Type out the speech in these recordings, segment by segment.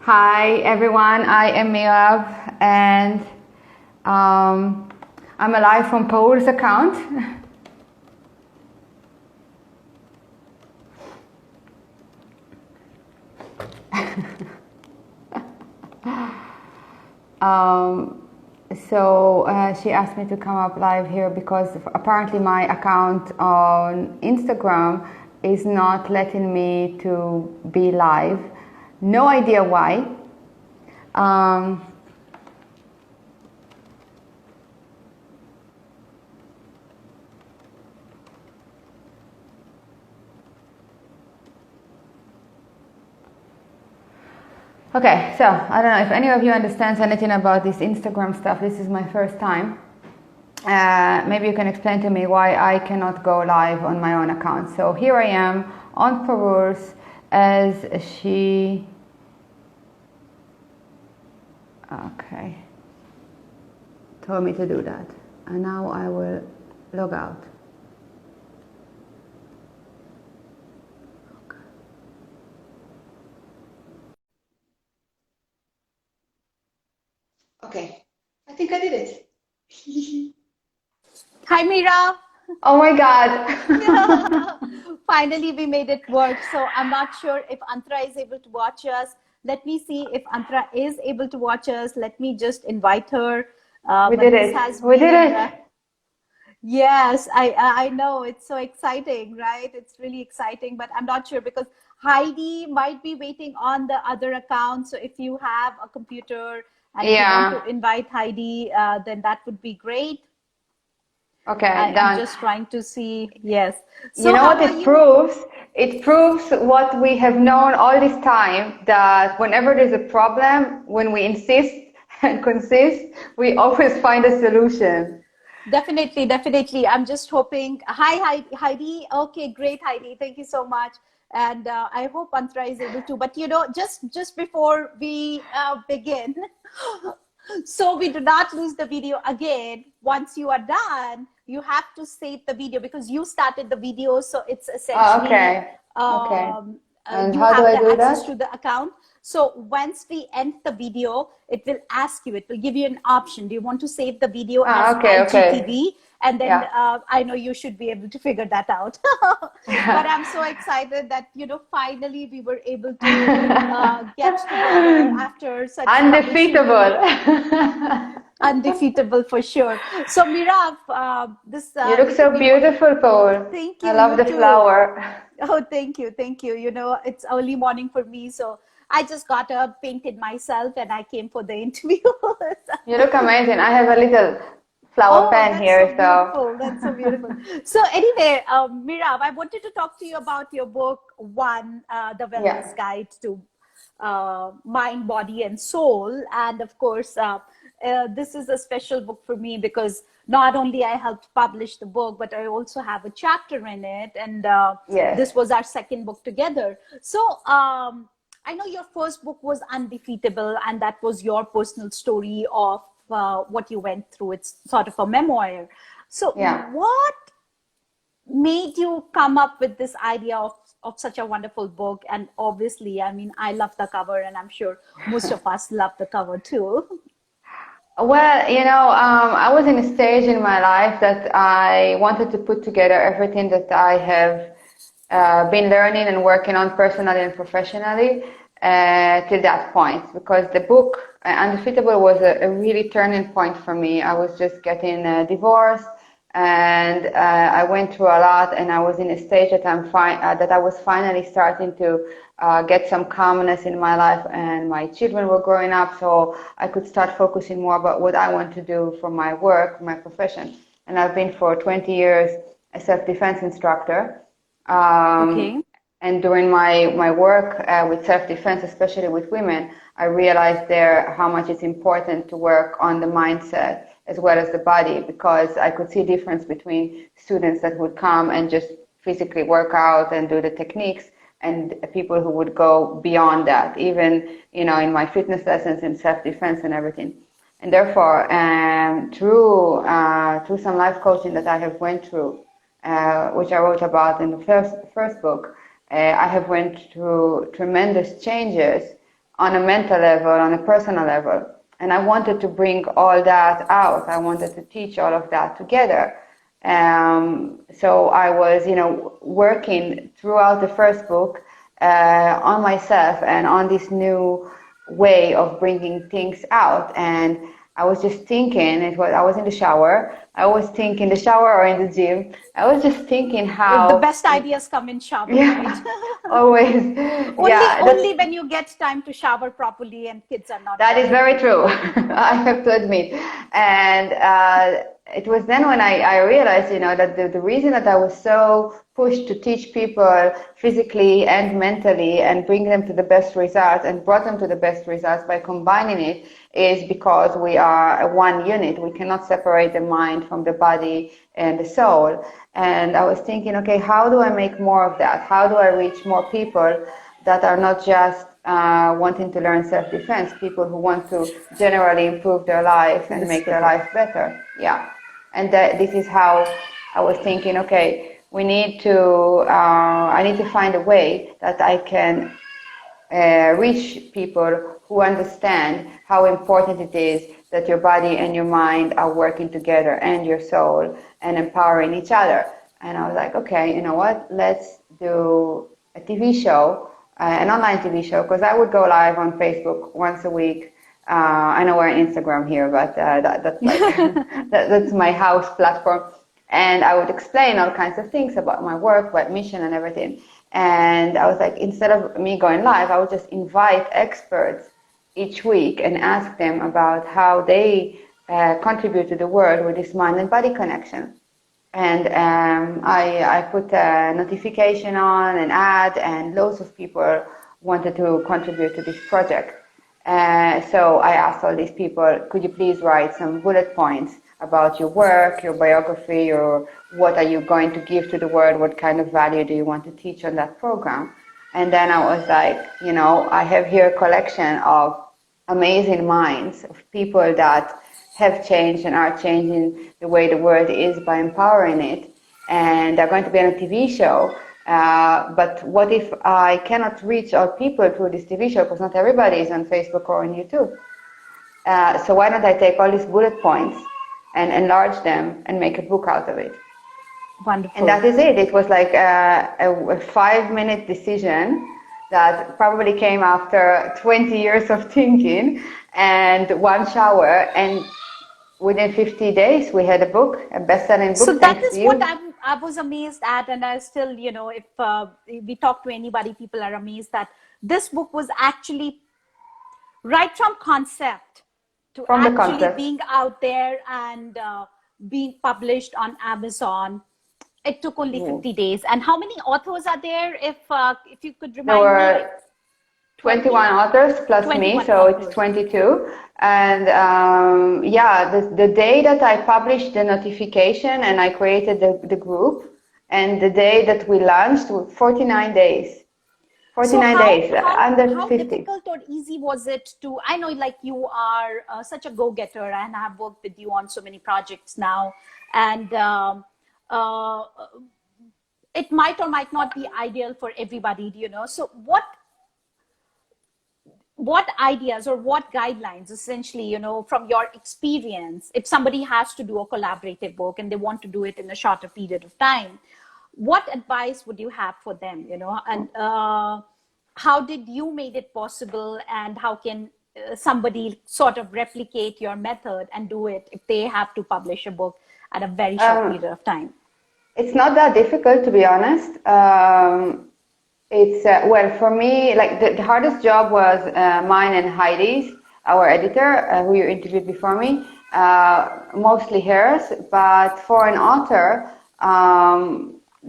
Hi everyone, I am Mirav and I'm live from Paul's account. She asked me to come up live here because apparently my account on Instagram is not letting me to be live. No idea why. Okay, so I don't know if any of you understands anything about this Instagram stuff. This is my first time. Maybe you can explain to me why I cannot go live on my own account. So here I am on Perverse as she... Okay. Told me to do that. And now I will log out. Okay, I think I did it. Hi, Mira. Oh my God. Finally, we made it work. So I'm not sure if Antara is able to watch us. Let me see if Antara is able to watch us. Let me just invite her. We did it. We did it. Yes, I know. It's so exciting, right? It's really exciting, but I'm not sure because Heidi might be waiting on the other account. So if you have a computer and if you want to invite Heidi, then that would be great. Okay, done. I'm just trying to see. Yes. So you know what it proves? It proves what we have known all this time, that whenever there's a problem, when we insist and consist, we always find a solution. Definitely, definitely. I'm just hoping. Hi, Heidi. Okay, great, Heidi. Thank you so much. And I hope Antara is able to. But you know, just before we begin, so we do not lose the video again. Once you are done, you have to save the video because you started the video. So it's essentially And you how do have I the do access that? to the account. So once we end the video, it will ask you, it will give you an option. Do you want to save the video as IGTV? And then I know you should be able to figure that out. But I'm so excited that, you know, finally we were able to get together after such undefeatable. Undefeatable for sure. So Mirav, you look so beautiful, Paul. Thank you. I love the flower. Oh, thank you, thank you. You know, it's early morning for me, so I just got up, painted myself, and I came for the interview. You look amazing. I have a little flower pen here, so that's so beautiful. So anyway, Mirav, I wanted to talk to you about your book, One, the Wellness Guide to Mind, Body, and Soul. And of course, this is a special book for me because not only I helped publish the book, but I also have a chapter in it. And this was our second book together. So I know your first book was Undefeatable, and that was your personal story of what you went through. It's sort of a memoir. So what made you come up with this idea of such a wonderful book? And obviously, I mean, I love the cover, and I'm sure most of us love the cover too. Well, you know, I was in a stage in my life that I wanted to put together everything that I have been learning and working on personally and professionally till that point, because the book Undefeatable was a really turning point for me. I was just getting divorced, and I went through a lot, and I was in a stage that that I was finally starting to get some calmness in my life, and my children were growing up, so I could start focusing more about what I want to do for my work, my profession. And I've been for 20 years a self-defense instructor. And during my work with self-defense, especially with women, I realized there how much it's important to work on the mindset as well as the body, because I could see a difference between students that would come and just physically work out and do the techniques, and people who would go beyond that, even, you know, in my fitness lessons in self-defense and everything. And therefore, through some life coaching that I have went through, which I wrote about in the first book, I have went through tremendous changes on a mental level, on a personal level. And I wanted to bring all that out. I wanted to teach all of that together. So I was, working throughout the first book on myself and on this new way of bringing things out. And I was just thinking, I was in the shower. I was thinking, in the shower or in the gym. I was just thinking how The best ideas come in shower, yeah, right? always. Only when you get time to shower properly and kids are not That is there. very true. I have to admit. And it was then when I realized, that the reason that I was so pushed to teach people physically and mentally and bring them to the best results and brought them to the best results by combining it is because we are a one unit. We cannot separate the mind from the body and the soul. And I was thinking, okay, how do I make more of that? How do I reach more people that are not just wanting to learn self-defense, people who want to generally improve their life and make their life better. Yeah. And this is how I was thinking, okay, I need to find a way that I can reach people who understand how important it is that your body and your mind are working together and your soul and empowering each other. And I was like, okay, you know what? Let's do a TV show, an online TV show, because I would go live on Facebook once a week. I know we're on Instagram here, but that's like that's my house platform. And I would explain all kinds of things about my work, about mission and everything. And I was like, instead of me going live, I would just invite experts each week and ask them about how they contribute to the world with this mind and body connection. And I put a notification on, an ad, and loads of people wanted to contribute to this project. So I asked all these people, could you please write some bullet points about your work, your biography, or what are you going to give to the world, what kind of value do you want to teach on that program? And then I was like, I have here a collection of amazing minds of people that have changed and are changing the way the world is by empowering it. And they're going to be on a TV show. But what if I cannot reach all people through this TV show because not everybody is on Facebook or on YouTube? So why don't I take all these bullet points and enlarge them and make a book out of it? Wonderful. And that is it. It was like a 5-minute decision that probably came after 20 years of thinking and one shower, and within 50 days we had a book, a best-selling book. So that is what I was amazed at, and I still, if we talk to anybody, people are amazed that this book was actually right from concept to actually being out there and being published on Amazon. It took only 50 days. And how many authors are there? If you could remind me. There were 21 authors plus me, so it's 22. And the day that I published the notification and I created the group, and the day that we launched, 49 days. 49 days, under 50. How difficult or easy was it to, I know like you are such a go-getter and I have worked with you on so many projects now, and it might or might not be ideal for everybody, so what ideas or what guidelines essentially, from your experience, if somebody has to do a collaborative book and they want to do it in a shorter period of time, what advice would you have for them, and how did you make it possible, and how can somebody sort of replicate your method and do it if they have to publish a book at a very short period of time? It's not that difficult, to be honest. It's for me, like the hardest job was mine and Heidi's, our editor, who you interviewed before me, mostly hers. But for an author,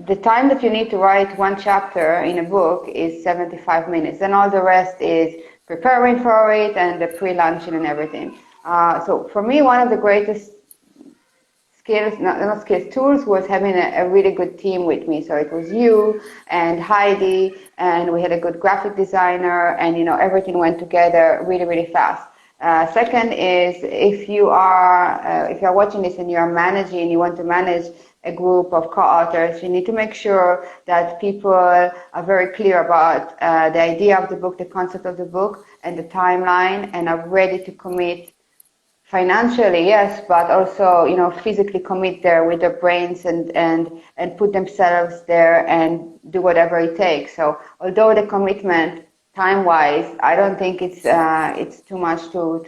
the time that you need to write one chapter in a book is 75 minutes, and all the rest is preparing for it and the pre-launching and everything. So for me, one of the greatest tools was having a really good team with me. So it was you and Heidi, and we had a good graphic designer, and everything went together really, really fast. Second is if you are watching this and you are managing, you want to manage a group of co-authors, you need to make sure that people are very clear about the idea of the book, the concept of the book, and the timeline, and are ready to commit financially, yes, but also, physically commit there with their brains and put themselves there and do whatever it takes. So although the commitment time-wise, I don't think it's too much to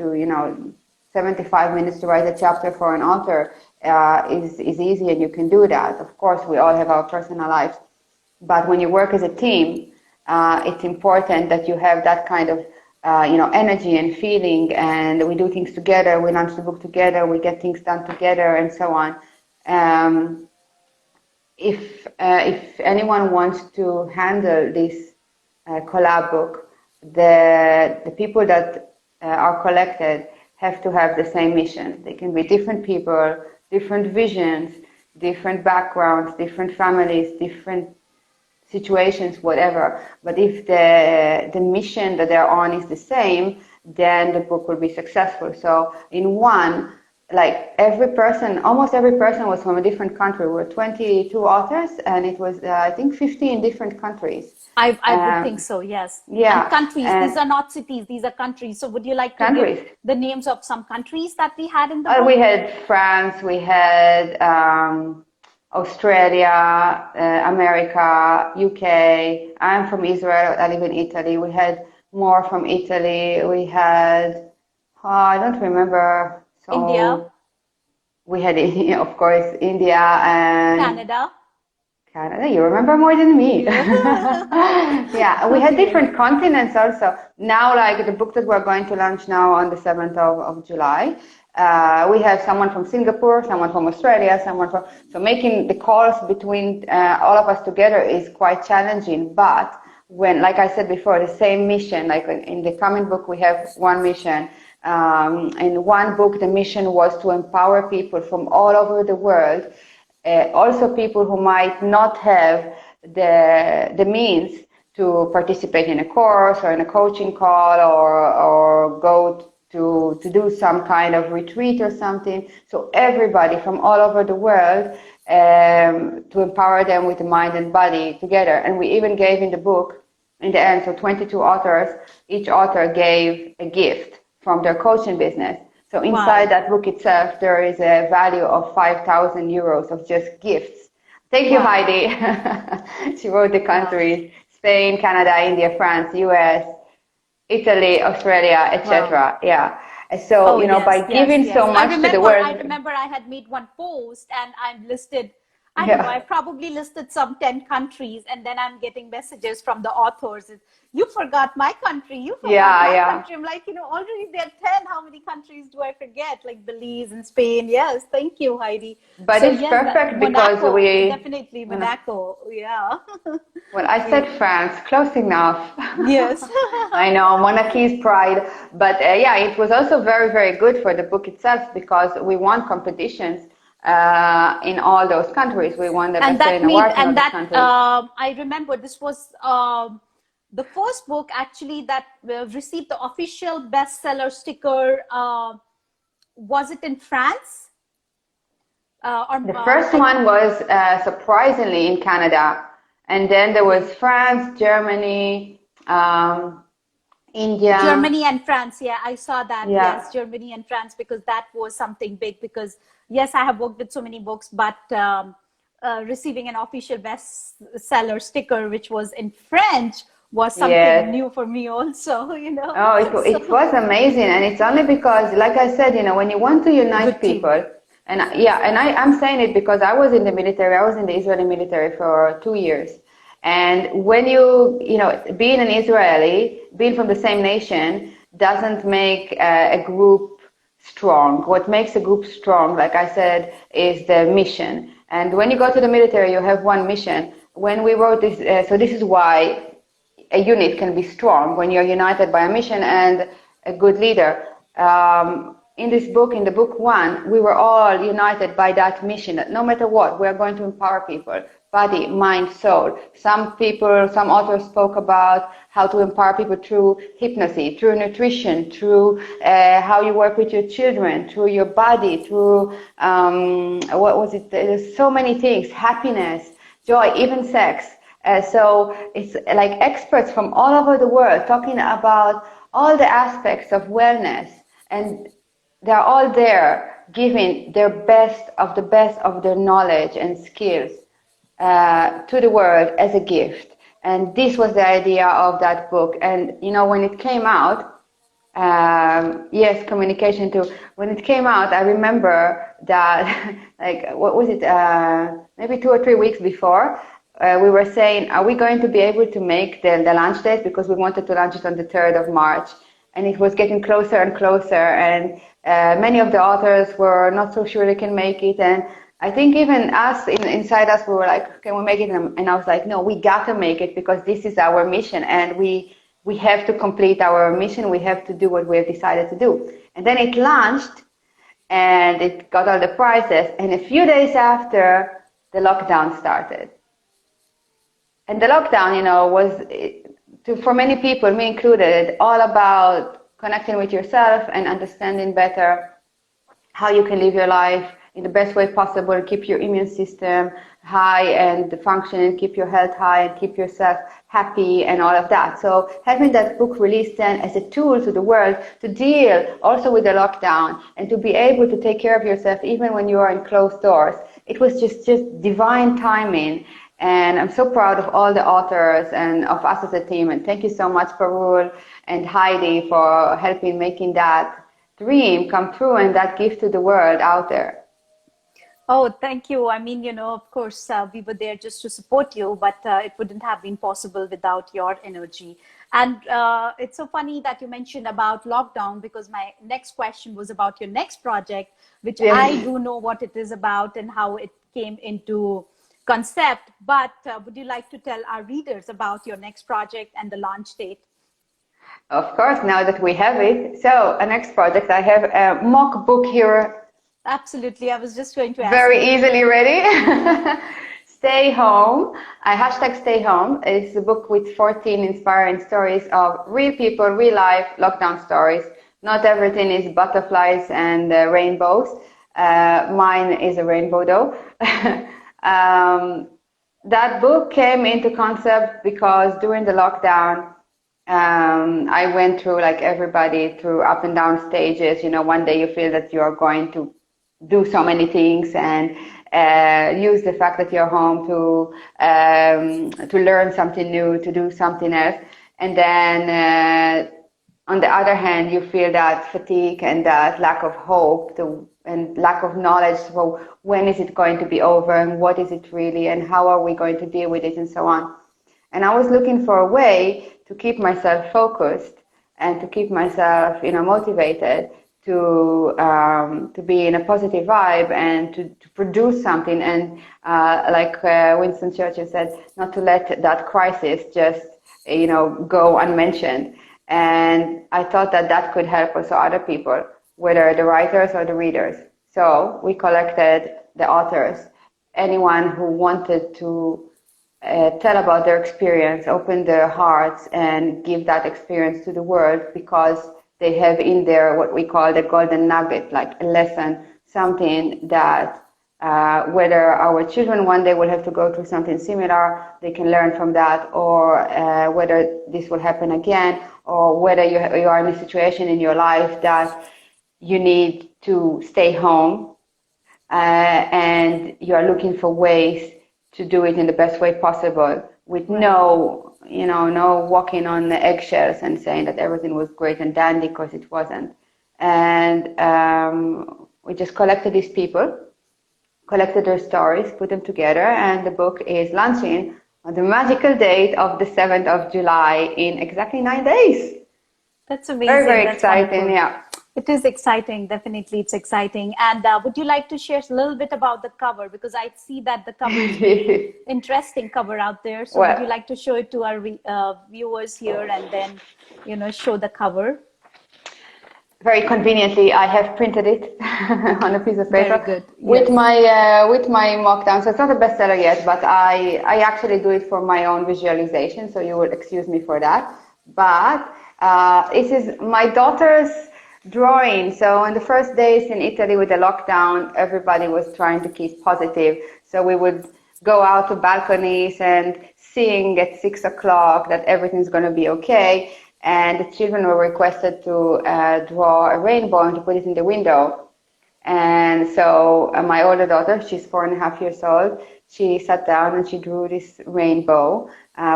75 minutes to write a chapter for an author is easy, and you can do that. Of course, we all have our personal lives, but when you work as a team, it's important that you have that kind of energy and feeling, and we do things together, we launch the book together, we get things done together, and so on. If anyone wants to handle this collab book, the people that are collected have to have the same mission. They can be different people, different visions, different backgrounds, different families, different situations, whatever. But if the mission that they're on is the same, then the book will be successful. So in one, like almost every person was from a different country. We were 22 authors, and it was, I think, 15 different countries. I would think so, yes. Yeah. And countries, these are not cities, these are countries. So would you like to give the names of some countries that we had in the book? We had France, we had Australia, America, UK. I'm from Israel, I live in Italy. We had more from Italy. We had, I don't remember. So India. We had, of course, India and Canada. You remember more than me. Yeah, we had different continents also. Now, like the book that we're going to launch now on the 7th of July, we have someone from Singapore, someone from Australia, so making the calls between all of us together is quite challenging. But when, like I said before, the same mission, like in the coming book, we have one mission. In one book, the mission was to empower people from all over the world, also people who might not have the means to participate in a course or in a coaching call or go to do some kind of retreat or something. So everybody from all over the world, to empower them with the mind and body together. And we even gave in the book, in the end, so 22 authors, each author gave a gift from their coaching business. So inside that book itself, there is a value of 5,000 euros of just gifts. Thank you, Heidi. She wrote the countries: Spain, Canada, India, France, US, Italy, Australia, etc. Yeah. So, by giving so much to the world. I remember I had made one post and I'm listed, I don't know, I probably listed some 10 countries, and then I'm getting messages from the authors. You forgot my country. You forgot my country. I'm like, already there are 10. How many countries do I forget? Like Belize and Spain. Yes, thank you, Heidi. But so, it's perfect because Monaco, we... Definitely Monaco, yeah. Well, I said France, close enough. Yes. I know, monarchy's pride. But it was also very, very good for the book itself because we won competitions in all those countries. We won the best-selling award in all those countries. I remember this was the first book actually that received the official bestseller sticker. Was it in France? The first one was surprisingly in Canada, and then there was France, Germany, India. Germany and France, yeah, I saw that. Yeah. Yes, Germany and France, because that was something big. Because yes, I have worked with so many books, but receiving an official bestseller sticker, which was in French, was something new for me also, Oh, it was amazing. And it's only because, like I said, when you want to unite people, and I'm saying it because I was in the military, I was in the Israeli military for 2 years. And when being an Israeli, being from the same nation, doesn't make a group strong. What makes a group strong, like I said, is the mission. And when you go to the military, you have one mission. When we wrote this, so this is why a unit can be strong, when you're united by a mission and a good leader. In this book, in the book one, we were all united by that mission, that no matter what, we are going to empower people, body, mind, soul. Some authors spoke about how to empower people through hypnosis, through nutrition, through how you work with your children, through your body, through what was it? There's so many things: happiness, joy, even sex. So it's like experts from all over the world talking about all the aspects of wellness, and they're all there giving their best of the best of their knowledge and skills to the world as a gift. And this was the idea of that book. And you know, when it came out, yes, communication too. When it came out, I remember that like what was it? Maybe 2 or 3 weeks before. We were saying, are we going to be able to make the launch date? Because we wanted to launch it on the 3rd of March. And it was getting closer and closer. And many of the authors were not so sure they can make it. And I think even us, inside us, we were like, can we make it? And I was like, no, we got to make it because this is our mission. And we have to complete our mission. We have to do what we have decided to do. And then it launched and it got all the prizes. And a few days after, the lockdown started. And the lockdown, you know, was, for many people, me included, all about connecting with yourself and understanding better how you can live your life in the best way possible, keep your immune system high and functioning, keep your health high and keep yourself happy and all of that. So having that book released then as a tool to the world to deal also with the lockdown and to be able to take care of yourself even when you are in closed doors, it was just divine timing. And I'm so proud of all the authors and of us as a team. And thank you so much, Parul and Heidi, for helping making that dream come true and that gift to the world out there. Oh, thank you. I mean, you know, of course, we were there just to support you, but it wouldn't have been possible without your energy. And it's so funny that you mentioned about lockdown, because my next question was about your next project, which Yes. I do know what it is about and how it came into concept. But would you like to tell our readers about your next project and the launch date? Of course, now that we have it. So, a next project, I have a mock book here. Absolutely. I was just going to ask. Very easily ready. Stay Home. I hashtag Stay Home. It's a book with 14 inspiring stories of real people, real life lockdown stories. Not everything is butterflies and rainbows. Mine is a rainbow though. That book came into concept because during the lockdown, I went through, like everybody, through up and down stages. You know, one day you feel that you're going to do so many things and use the fact that you're home to learn something new, to do something else. And then on the other hand, you feel that fatigue and that lack of hope and lack of knowledge. So when is it going to be over and what is it really and how are we going to deal with it and so on. And I was looking for a way to keep myself focused and to keep myself, you know, motivated to be in a positive vibe and to produce something. And like Winston Churchill said, not to let that crisis just, you know, go unmentioned. And I thought that that could help also other people, whether the writers or the readers. So we collected the authors, anyone who wanted to tell about their experience, open their hearts and give that experience to the world, because they have in there what we call the golden nugget, like a lesson, something that whether our children one day will have to go through something similar, they can learn from that, or whether this will happen again, or whether you are in a situation in your life that you need to stay home and you are looking for ways to do it in the best way possible with no walking on the eggshells and saying that everything was great and dandy, because it wasn't. And we just collected these people, collected their stories, put them together, and the book is launching on the magical date of the 7th of July in exactly 9 days. That's amazing. Very, very That's exciting, wonderful. yeah. It is exciting. Definitely, it's exciting. And would you like to share a little bit about the cover? Because I see that the cover is really interesting cover out there. So would you like to show it to our viewers here and then, you know, show the cover? very conveniently, I have printed it on a piece of paper Very good. Yes. with my mock down. So it's not a bestseller yet, but I actually do it for my own visualization. So you will excuse me for that. But this is my daughter's drawing. So in the first days in Italy with the lockdown, everybody was trying to keep positive. So we would go out to balconies and sing at 6 o'clock that everything's going to be okay. And the children were requested to draw a rainbow and to put it in the window. And so my older daughter, she's 4.5 years old, she sat down and she drew this rainbow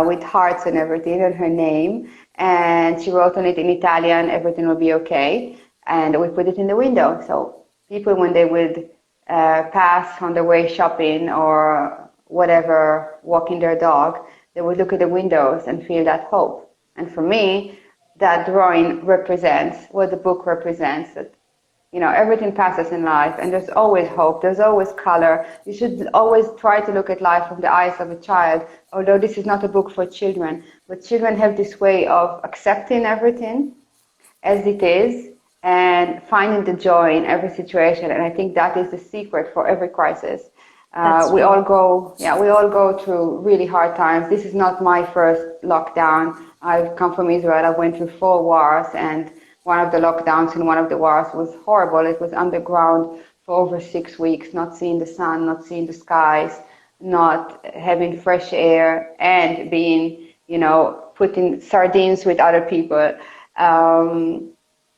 with hearts and everything and her name. And she wrote on it in Italian, everything will be okay. And we put it in the window. So people, when they would pass on their way shopping or whatever, walking their dog, they would look at the windows and feel that hope. And for me, that drawing represents what the book represents, that, you know, everything passes in life and there's always hope, there's always color. You should always try to look at life from the eyes of a child, although this is not a book for children. But children have this way of accepting everything as it is and finding the joy in every situation. And I think that is the secret for every crisis. We all go through really hard times. This is not my first lockdown. I've come from Israel. I went through 4 wars, and one of the lockdowns in one of the wars was horrible. It was underground for over 6 weeks, not seeing the sun, not seeing the skies, not having fresh air, and being, you know, put in sardines with other people.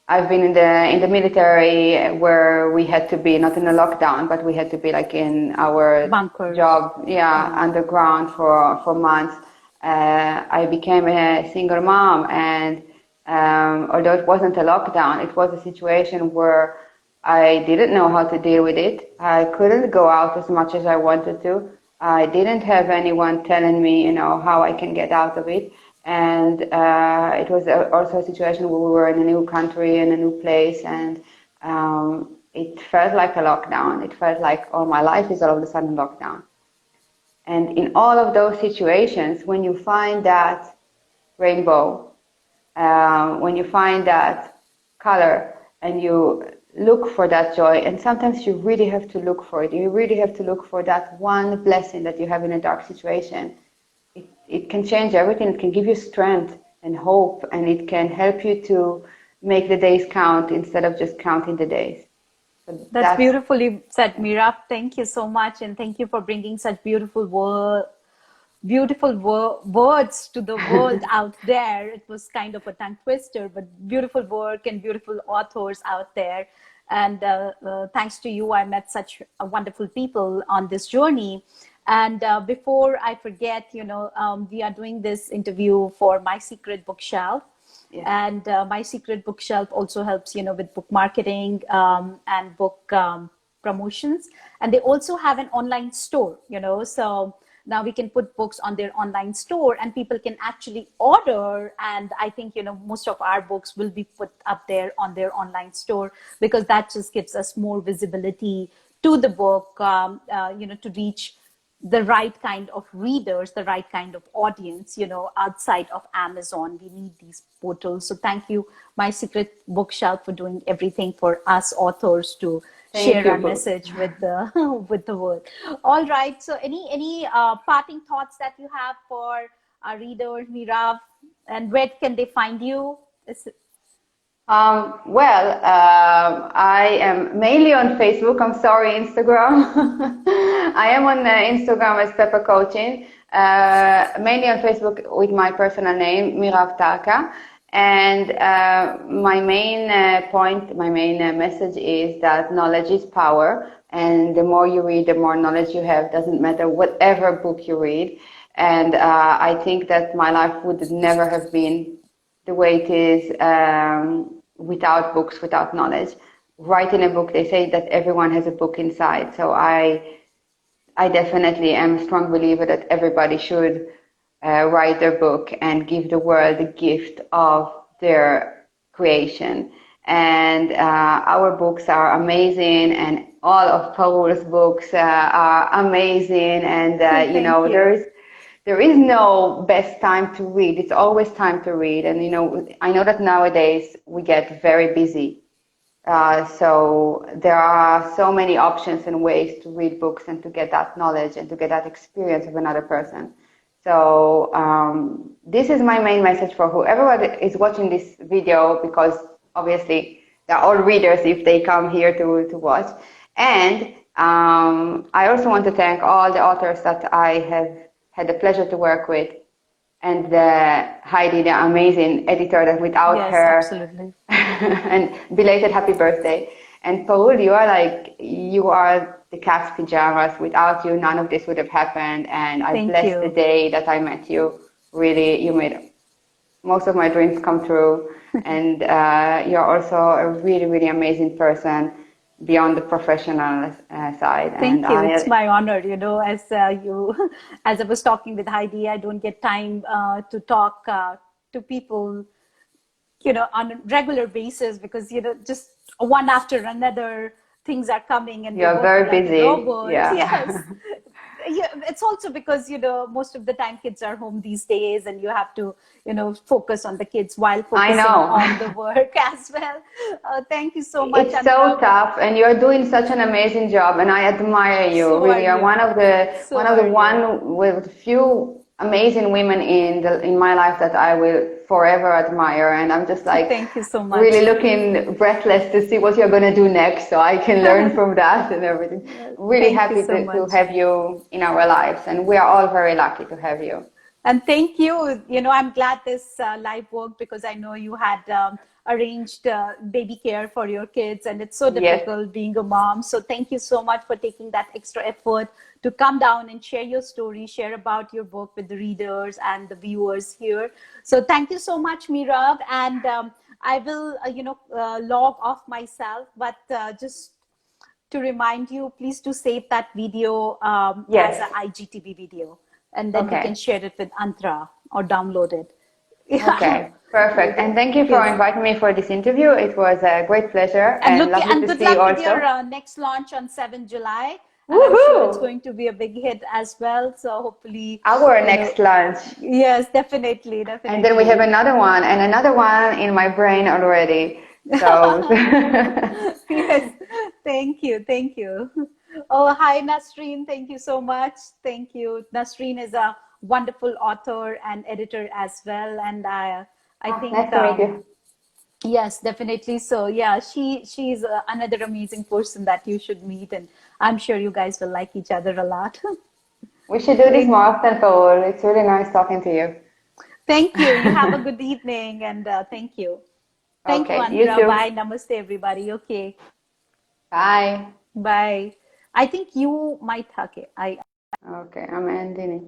I've been in the military where we had to be not in a lockdown, but we had to be like in our Bunkers. job, underground for months. I became a single mom, and although it wasn't a lockdown, it was a situation where I didn't know how to deal with it. I couldn't go out as much as I wanted to. I didn't have anyone telling me, you know, how I can get out of it. And it was also a situation where we were in a new country, in a new place, and it felt like a lockdown. It felt like, oh, my life is all of a sudden lockdown. And in all of those situations, when you find that rainbow, when you find that color, and you look for that joy, and sometimes you really have to look for it. You really have to look for that one blessing that you have in a dark situation. It can change everything. It can give you strength and hope, and it can help you to make the days count instead of just counting the days. So that's beautifully said, Mira. Thank you so much, and thank you for bringing such beautiful words to the world out there. It was kind of a tongue twister, but beautiful work and beautiful authors out there. And thanks to you, I met such wonderful people on this journey. And before I forget, you know, we are doing this interview for My Secret Bookshelf. Yeah. And My Secret Bookshelf also helps, you know, with book marketing and book promotions. And they also have an online store, you know, so now we can put books on their online store and people can actually order. And I think, you know, most of our books will be put up there on their online store, because that just gives us more visibility to the book, you know, to reach the right kind of readers, the right kind of audience, you know, outside of Amazon. We need these portals. So thank you, My Secret Bookshelf, for doing everything for us authors to share our message with the with the world. All right. So any parting thoughts that you have for our readers, Mirav, and where can they find you? I am mainly on Facebook. I'm sorry, Instagram. I am on Instagram as Pepper Coaching, mainly on Facebook with my personal name, Mirav Tarka. And my main message is that knowledge is power. And the more you read, the more knowledge you have. Doesn't matter whatever book you read. And I think that my life would never have been the way it is without books, without knowledge. Writing a book, they say that everyone has a book inside. So I definitely am a strong believer that everybody should write their book and give the world the gift of their creation. And our books are amazing, and all of Paul's books are amazing. And you know, there is no best time to read. It's always time to read. And, you know, I know that nowadays we get very busy. So there are so many options and ways to read books and to get that knowledge and to get that experience of another person. So this is my main message for whoever is watching this video, because obviously they're all readers if they come here to watch. And I also want to thank all the authors that I have had the pleasure to work with, and Heidi, the amazing editor, that without Yes, her, absolutely. and belated happy birthday. And Paul, you are the cat's pajamas. Without you, none of this would have happened. And I Thank blessed the you. day that I met you. Really, you made most of my dreams come true. And you're also a really, really amazing person beyond the professional side. And Thank you. It's my honor. As I was talking with Heidi, I don't get time to talk to people, on a regular basis, because, just one after another, things are coming and you're we're very working like a busy. robot. Yeah. Yes. Yeah, it's also because, most of the time kids are home these days, and you have to, focus on the kids while focusing on the work as well. Thank you so much, It's so Anurag. tough, and you're doing such an amazing job, and I admire you. So Really, are you're you. one of the So are you. one with few amazing women in my life that I will forever admire. And I'm just like Thank you so much. really looking breathless to see what you're going to do next, so I can learn from that and everything. Really Thank you happy so to much. have you in our lives, and we are all very lucky to have you. And thank you. I'm glad this live worked, because I know you had arranged baby care for your kids, and it's so Yes. difficult being a mom. So thank you so much for taking that extra effort to come down and share your story, share about your book with the readers and the viewers here. So thank you so much, Meerab. And I will, log off myself, but just to remind you, please do save that video Yes. as an IGTV video, and then you Okay. can share it with Antra or download it. Okay, perfect. And thank you for Yes. inviting me for this interview. It was a great pleasure and lovely to Good see you luck with also. your next launch on 7 July. And I'm sure it's Woohoo! going to be a big hit as well. So hopefully, Our next lunch. yes, definitely. And then we have another one and another one in my brain already. So Yes, thank you. Thank you. Oh, hi, Nasreen. Thank you so much. Thank you. Nasreen is a wonderful author and editor as well. And I think, nice to meet you. yes, definitely. So yeah, she's another amazing person that you should meet. And I'm sure you guys will like each other a lot. We should do this more often, Paul. It's really nice talking to you. Thank you. You have a good evening, and thank you. Thank you, Okay, you Andra. too. Bye. Namaste, everybody. Okay. Bye. Bye. I think you might. Okay. Okay, I'm ending it.